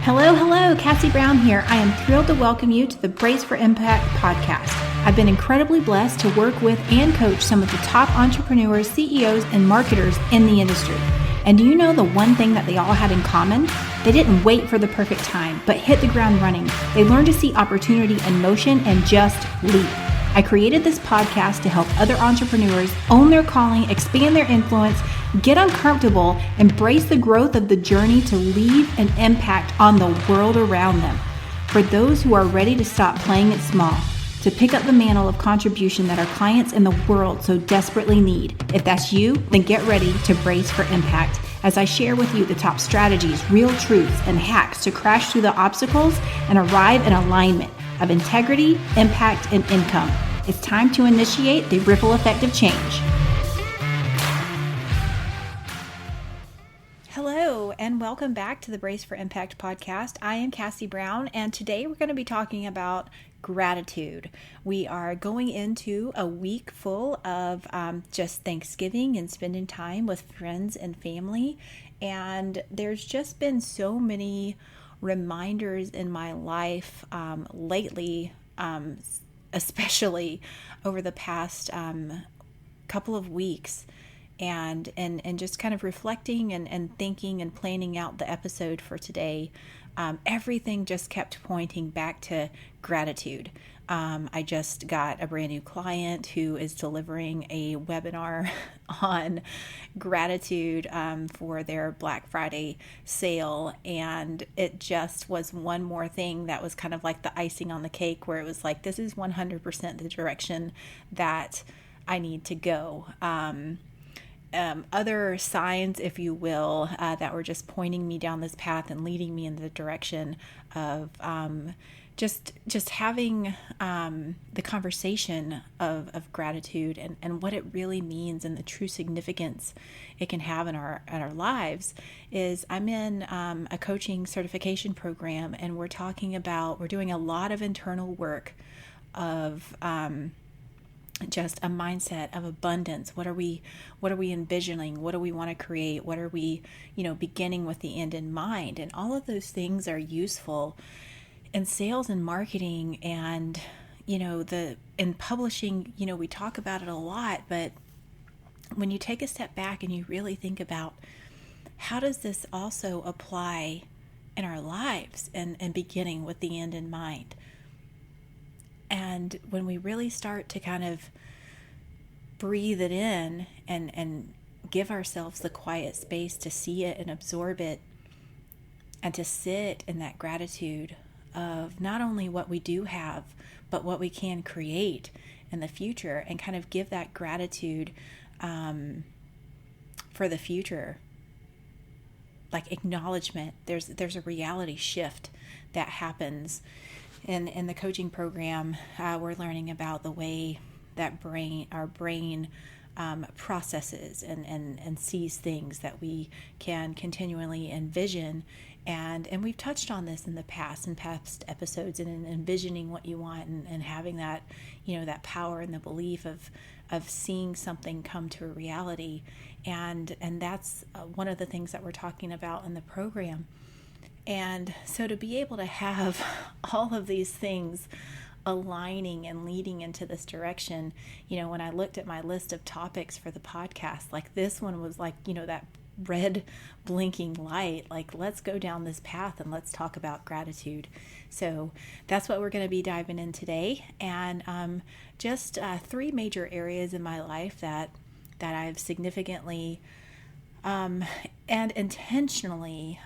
Hello, Cassie Brown here. I am thrilled to welcome you to the Brace for Impact podcast. I've been incredibly blessed to work with and coach some of the top entrepreneurs, CEOs, and marketers in the industry. And do you know the one thing that they all had in common? They didn't wait for the perfect time, but hit the ground running. They learned to see opportunity in motion and just leap. I created this podcast to help other entrepreneurs own their calling, expand their influence, get uncomfortable, embrace the growth of the journey to leave an impact on the world around them. For those who are ready to stop playing it small, to pick up the mantle of contribution that our clients in the world so desperately need. If that's you, then get ready to brace for impact as I share with you the top strategies, real truths, and hacks to crash through the obstacles and arrive in alignment of integrity, impact, and income. It's time to initiate the ripple effect of change. Hello, and welcome back to the Brace for Impact podcast. I am Cassie Brown, and today we're going to be talking about gratitude. We are going into a week full of just Thanksgiving and spending time with friends and family, and there's just been so many reminders in my life lately, especially over the past couple of weeks, and just kind of reflecting and thinking and planning out the episode for today. Everything just kept pointing back to gratitude. I just got a brand new client who is delivering a webinar on gratitude for their Black Friday sale. And it just was one more thing that was kind of like the icing on the cake, where it was like, this is 100% the direction that I need to go. Other signs, if you will, that were just pointing me down this path and leading me in the direction of just having the conversation of gratitude and what it really means and the true significance it can have in our lives. Is I'm in a coaching certification program, and we're doing a lot of internal work of just a mindset of abundance. What are we envisioning? What do we want to create? What are we, beginning with the end in mind? And all of those things are useful in sales and marketing, and in publishing. We talk about it a lot, but when you take a step back and you really think about how does this also apply in our lives, and beginning with the end in mind. And when we really start to kind of breathe it in and give ourselves the quiet space to see it and absorb it, and to sit in that gratitude of not only what we do have, but what we can create in the future, and kind of give that gratitude for the future, like acknowledgement, there's a reality shift that happens. In the coaching program, we're learning about the way that our brain processes and sees things that we can continually envision. And we've touched on this in the past, in past episodes, and in envisioning what you want, and having that, that power and the belief of seeing something come to a reality. And that's one of the things that we're talking about in the program. And so to be able to have all of these things aligning and leading into this direction, when I looked at my list of topics for the podcast, like this one was like, that red blinking light, like, let's go down this path and let's talk about gratitude. So that's what we're going to be diving in today. And just three major areas in my life that I've significantly and intentionally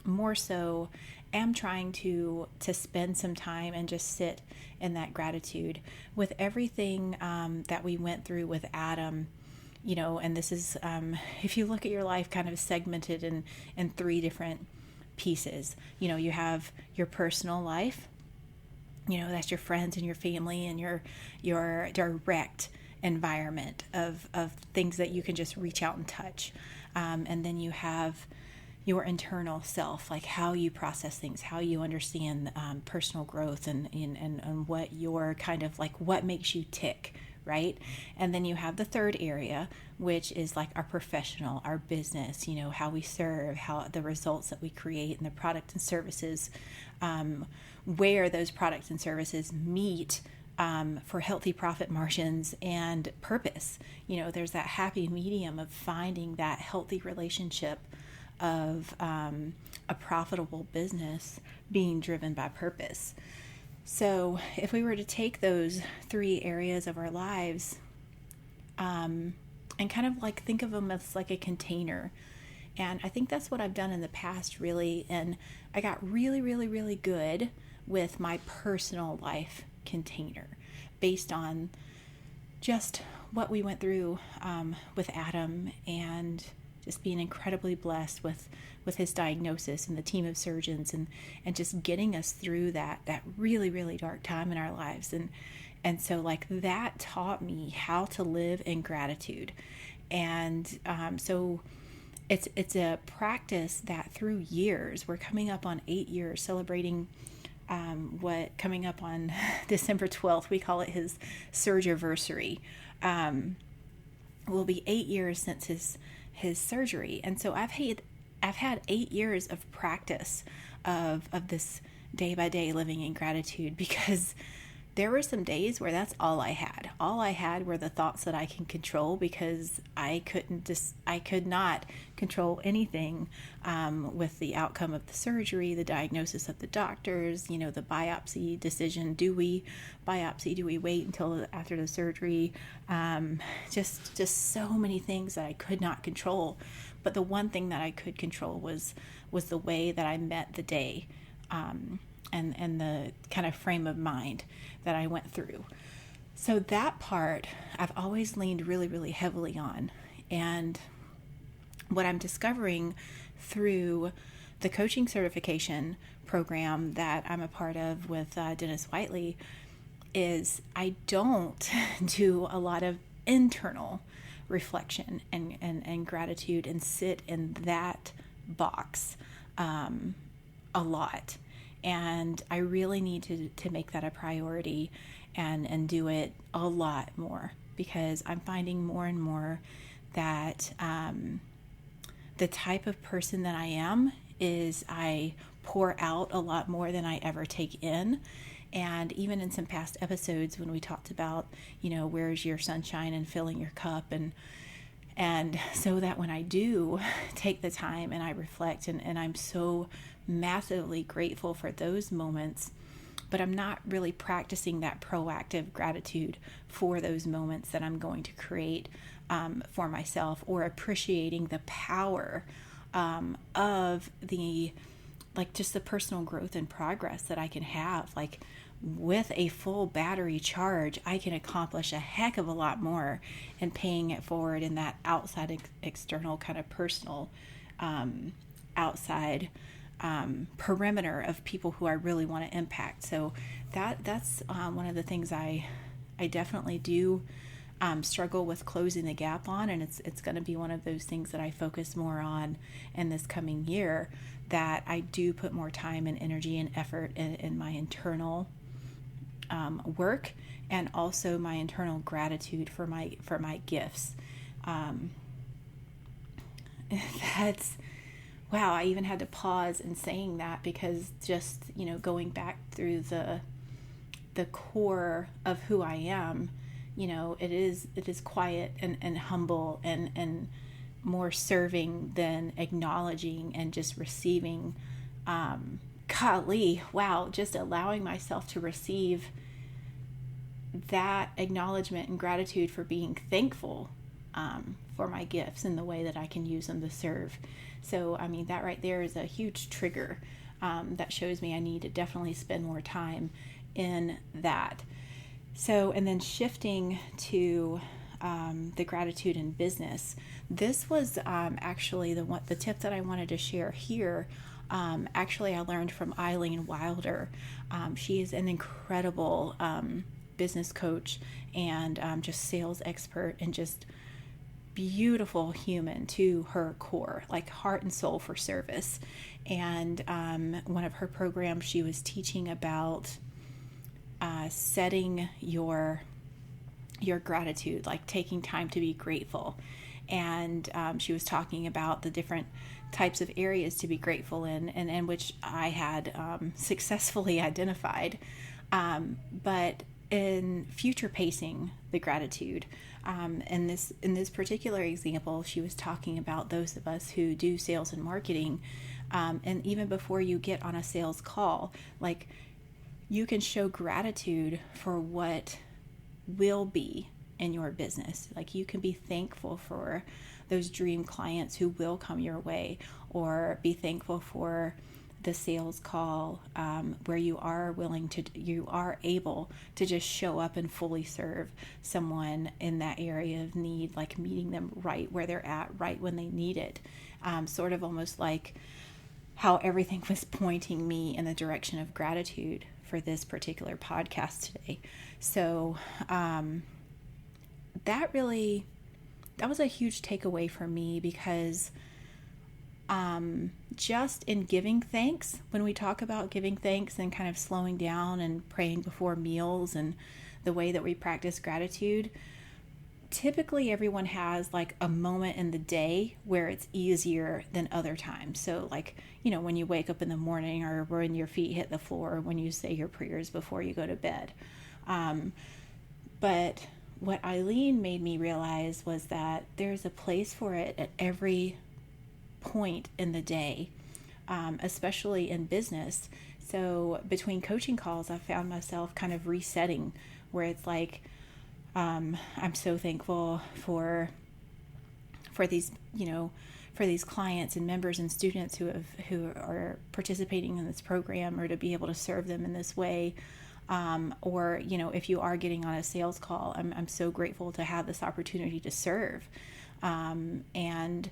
more so am trying to spend some time and just sit in that gratitude with everything that we went through with Adam. And this is, if you look at your life kind of segmented in three different pieces. You have your personal life, that's your friends and your family and your direct environment of things that you can just reach out and touch. And then you have your internal self, like how you process things, how you understand personal growth, and what your kind of like what makes you tick, right? And then you have the third area, which is like our professional, our business, how we serve, how the results that we create, and the product and services, where those products and services meet for healthy profit margins and purpose. There's that happy medium of finding that healthy relationship of a profitable business being driven by purpose. So if we were to take those three areas of our lives and kind of like think of them as like a container, and I think that's what I've done in the past, really, and I got really, really, really good with my personal life container based on just what we went through with Adam, and just being incredibly blessed with his diagnosis and the team of surgeons, and just getting us through that really, really dark time in our lives. And so like that taught me how to live in gratitude. And so it's a practice that through years, we're coming up on 8 years, celebrating coming up on December 12th, we call it his surgiversary. Will be 8 years since his surgery. And so I've had 8 years of practice of this day by day living in gratitude, because there were some days where that's all I had. All I had were the thoughts that I can control, because I could not control anything with the outcome of the surgery, the diagnosis of the doctors, the biopsy decision. Do we biopsy? Do we wait until after the surgery? Just so many things that I could not control. But the one thing that I could control was the way that I met the day. And the kind of frame of mind that I went through. So that part I've always leaned really, really heavily on. And what I'm discovering through the coaching certification program that I'm a part of with Dennis Whiteley is I don't do a lot of internal reflection and gratitude and sit in that box a lot. And I really need to make that a priority and do it a lot more, because I'm finding more and more that the type of person that I am is I pour out a lot more than I ever take in. And even in some past episodes when we talked about, where's your sunshine and filling your cup, and so that when I do take the time and I reflect, and I'm so massively grateful for those moments, but I'm not really practicing that proactive gratitude for those moments that I'm going to create for myself, or appreciating the power of just the personal growth and progress that I can have. Like with a full battery charge, I can accomplish a heck of a lot more, and paying it forward in that outside external kind of personal outside perimeter of people who I really want to impact. So that's one of the things I definitely do struggle with closing the gap on, and it's going to be one of those things that I focus more on in this coming year, that I do put more time and energy and effort in my internal work, and also my internal gratitude for my gifts. That's wow, I even had to pause in saying that, because just, going back through the core of who I am, it is quiet and humble and more serving than acknowledging and just receiving. Golly, wow, just allowing myself to receive that acknowledgement and gratitude for being thankful for my gifts and the way that I can use them to serve. So, that right there is a huge trigger that shows me I need to definitely spend more time in that. So, and then shifting to the gratitude in business. This was actually the tip that I wanted to share here. Actually, I learned from Eileen Wilder. She is an incredible business coach and just sales expert, and just beautiful human to her core, like heart and soul for service. And one of her programs, she was teaching about setting your your gratitude, like taking time to be grateful. And she was talking about the different types of areas to be grateful in, and which I had successfully identified. But in future pacing the gratitude, in this particular example, she was talking about those of us who do sales and marketing, and even before you get on a sales call, like you can show gratitude for what will be in your business. Like you can be thankful for those dream clients who will come your way, or be thankful for the sales call where you are able to just show up and fully serve someone in that area of need, like meeting them right where they're at, right when they need it. Sort of almost like how everything was pointing me in the direction of gratitude for this particular podcast today. So that was a huge takeaway for me, because just in giving thanks, when we talk about giving thanks and kind of slowing down and praying before meals and the way that we practice gratitude, typically everyone has like a moment in the day where it's easier than other times. So like, when you wake up in the morning, or when your feet hit the floor, when you say your prayers before you go to bed. But what Eileen made me realize was that there's a place for it at every point in the day, especially in business. So between coaching calls, I found myself kind of resetting, where it's like, I'm so thankful for these, for these clients and members and students who are participating in this program, or to be able to serve them in this way. Or, if you are getting on a sales call, I'm so grateful to have this opportunity to serve, and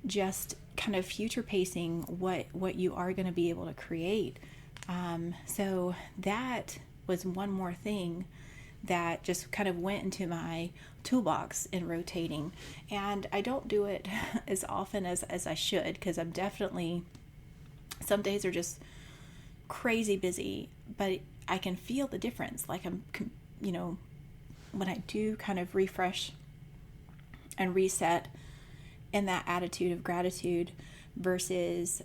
just kind of future pacing what you are going to be able to create. So that was one more thing that just kind of went into my toolbox in rotating. And I don't do it as often as I should, because I'm definitely, some days are just crazy busy, but I can feel the difference. Like when I do kind of refresh and reset in that attitude of gratitude versus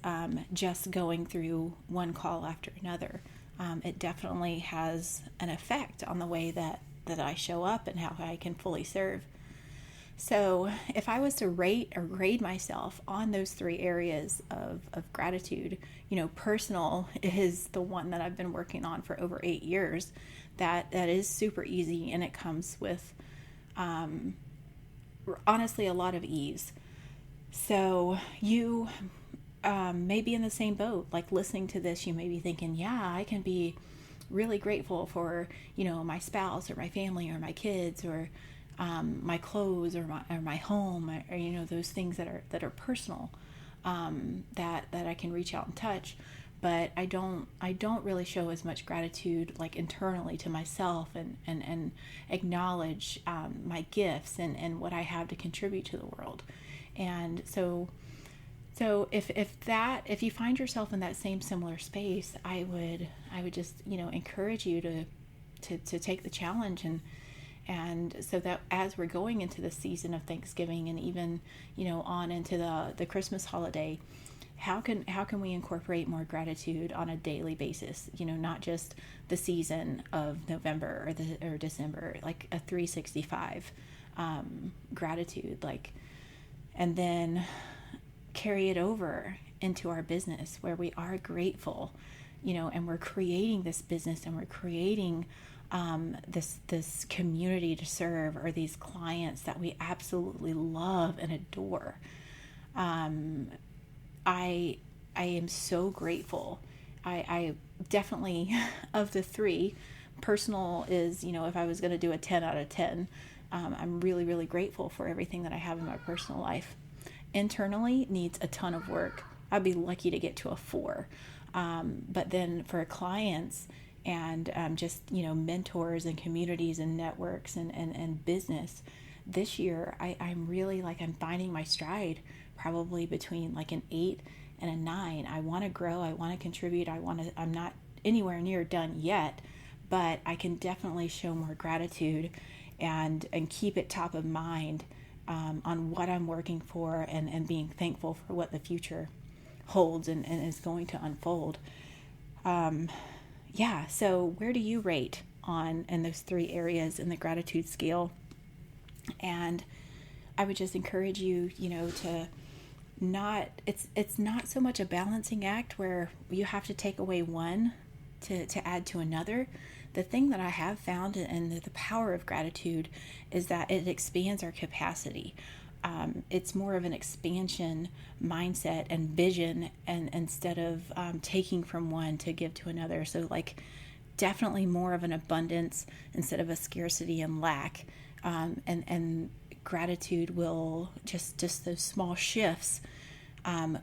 just going through one call after another, it definitely has an effect on the way that I show up and how I can fully serve. So if I was to rate or grade myself on those three areas of gratitude, personal is the one that I've been working on for over 8 years. That is super easy, and it comes with, honestly, a lot of ease. So you may be in the same boat. Like listening to this, you may be thinking, yeah, I can be really grateful for, my spouse or my family or my kids or my clothes or my home, or those things that are personal, that I can reach out and touch. But I don't really show as much gratitude like internally to myself, and acknowledge my gifts and what I have to contribute to the world. And so if you find yourself in that same similar space, I would just encourage you to take the challenge, and so that as we're going into the season of Thanksgiving, and even on into the Christmas holiday, how can we incorporate more gratitude on a daily basis? Not just the season of November or December, like a 365 gratitude, like, and then carry it over into our business where we are grateful, and we're creating this business, and we're creating this community to serve, or these clients that we absolutely love and adore. I am so grateful. I definitely, of the three, personal is, if I was going to do a 10 out of 10, I'm really, really grateful for everything that I have in my personal life. Internally needs a ton of work. I'd be lucky to get to a 4. But then for clients and just, mentors and communities and networks and business, this year I'm really I'm finding my stride, probably between like an 8 and a 9. I want to grow. I want to contribute. I'm not anywhere near done yet, but I can definitely show more gratitude. and keep it top of mind on what I'm working for, and being thankful for what the future holds and is going to unfold. So where do you rate in those 3 areas in the gratitude scale? And I would just encourage you, to it's not so much a balancing act where you have to take away one to add to another. The thing that I have found in the power of gratitude is that it expands our capacity. It's more of an expansion mindset and vision, and instead of taking from one to give to another. So definitely more of an abundance instead of a scarcity and lack. And gratitude will just those small shifts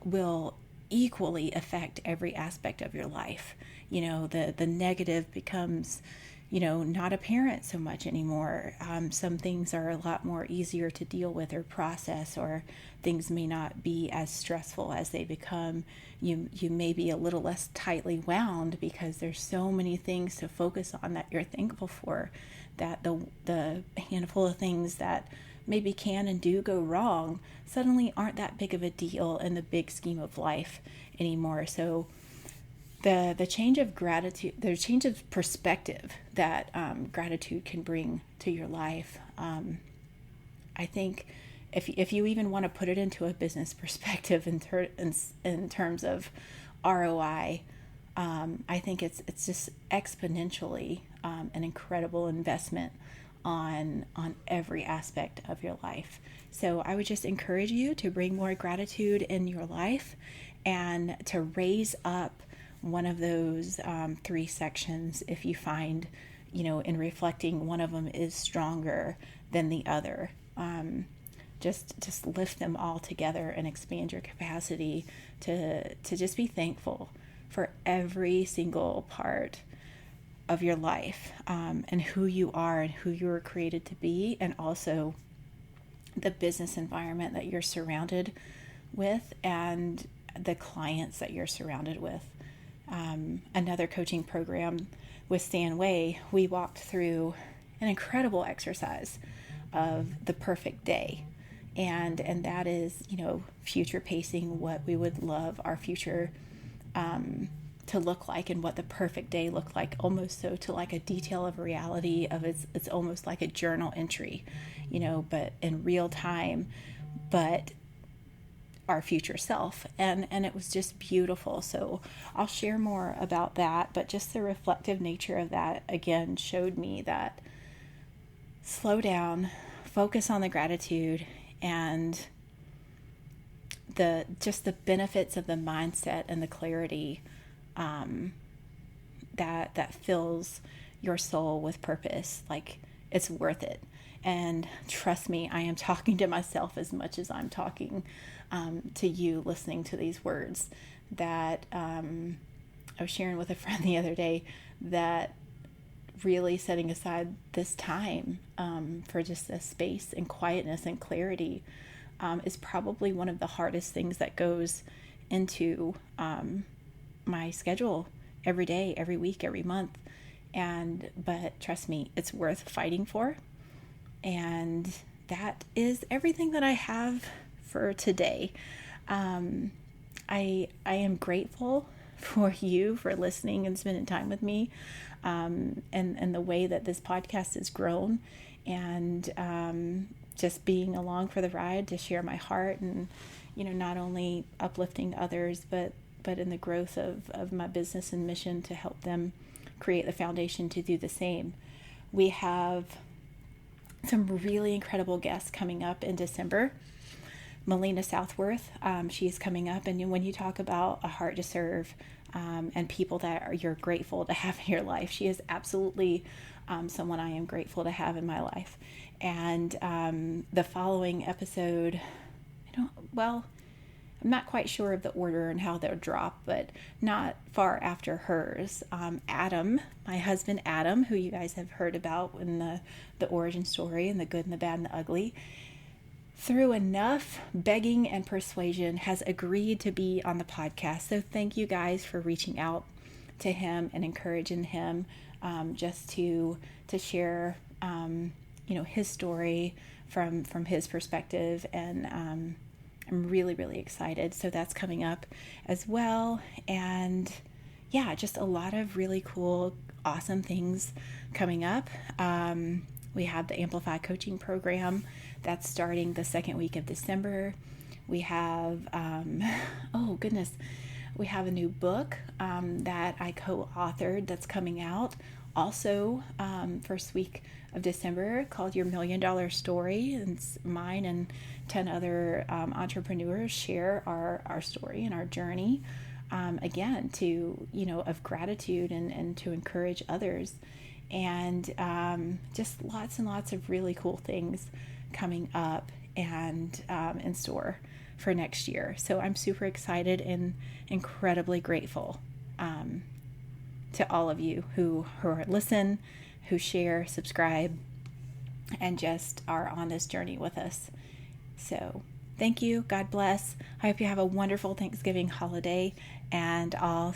will equally affect every aspect of your life. The negative becomes, not apparent so much anymore. Some things are a lot more easier to deal with or process, or things may not be as stressful as they become. You may be a little less tightly wound because there's so many things to focus on that you're thankful for, that the handful of things that maybe can and do go wrong suddenly aren't that big of a deal in the big scheme of life anymore. So the change of gratitude, the change of perspective that gratitude can bring to your life, I think if you even want to put it into a business perspective in terms of ROI, I think it's just exponentially an incredible investment on every aspect of your life. So I would just encourage you to bring more gratitude in your life and to raise up one of those 3 sections if you find, in reflecting, one of them is stronger than the other. Just lift them all together and expand your capacity to just be thankful for every single part of your life, and who you are and who you were created to be, and also the business environment that you're surrounded with and the clients that you're surrounded with. Another coaching program with Stan Way, we walked through an incredible exercise of the perfect day. And that is, future pacing, what we would love our future to look like, and what the perfect day looked like, almost so to a detail of reality of it's almost like a journal entry, but in real time, but our future self. And it was just beautiful. So I'll share more about that, but just the reflective nature of that again showed me that slow down, focus on the gratitude, and the benefits of the mindset and the clarity that fills your soul with purpose. It's worth it. And trust me, I am talking to myself as much as I'm talking to you listening to these words. That I was sharing with a friend the other day, that really setting aside this time for just a space and quietness and clarity is probably one of the hardest things that goes into my schedule every day, every week, every month. But trust me, it's worth fighting for. And that is everything that I have for today. I am grateful for you for listening and spending time with me, and the way that this podcast has grown, and just being along for the ride to share my heart, and not only uplifting others, but in the growth of my business and mission to help them create the foundation to do the same. We have some really incredible guests coming up in December. Melina Southworth, she's coming up, and when you talk about a heart to serve, and people that you're grateful to have in your life, she is absolutely someone I am grateful to have in my life. And the following episode, I'm not quite sure of the order and how they'll drop, but not far after hers, Adam, my husband Adam, who you guys have heard about in the origin story and the good and the bad and the ugly, through enough begging and persuasion has agreed to be on the podcast. So thank you guys for reaching out to him and encouraging him just to share his story from his perspective, and I'm really, really excited. So that's coming up as well. And yeah, just a lot of really cool, awesome things coming up. We have the Amplify coaching program that's starting the second week of December. We have, we have a new book that I co-authored that's coming out also first week of December, called Your $1 Million Story. And it's mine and 10 other entrepreneurs share our story and our journey, again, to, of gratitude and to encourage others. And just lots and lots of really cool things coming up and in store for next year. So I'm super excited and incredibly grateful to all of you who listen, who share, subscribe, and just are on this journey with us. So thank you. God bless. I hope you have a wonderful Thanksgiving holiday, and I'll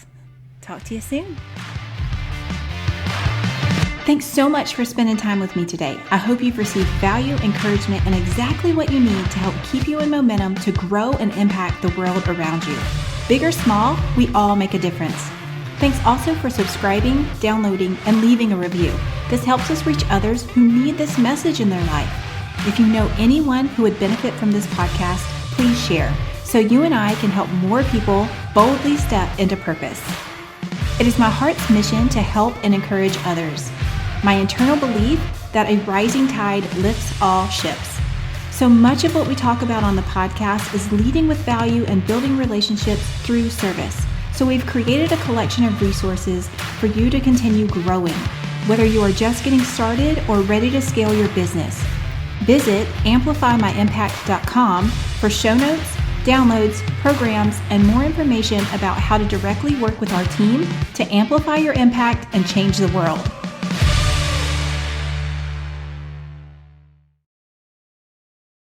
talk to you soon. Thanks so much for spending time with me today. I hope you've received value, encouragement, and exactly what you need to help keep you in momentum to grow and impact the world around you. Big or small, we all make a difference. Thanks also for subscribing, downloading, and leaving a review. This helps us reach others who need this message in their life. If you know anyone who would benefit from this podcast, please share so you and I can help more people boldly step into purpose. It is my heart's mission to help and encourage others. My internal belief that a rising tide lifts all ships. So much of what we talk about on the podcast is leading with value and building relationships through service. So we've created a collection of resources for you to continue growing, whether you are just getting started or ready to scale your business. Visit amplifymyimpact.com for show notes, downloads, programs, and more information about how to directly work with our team to amplify your impact and change the world.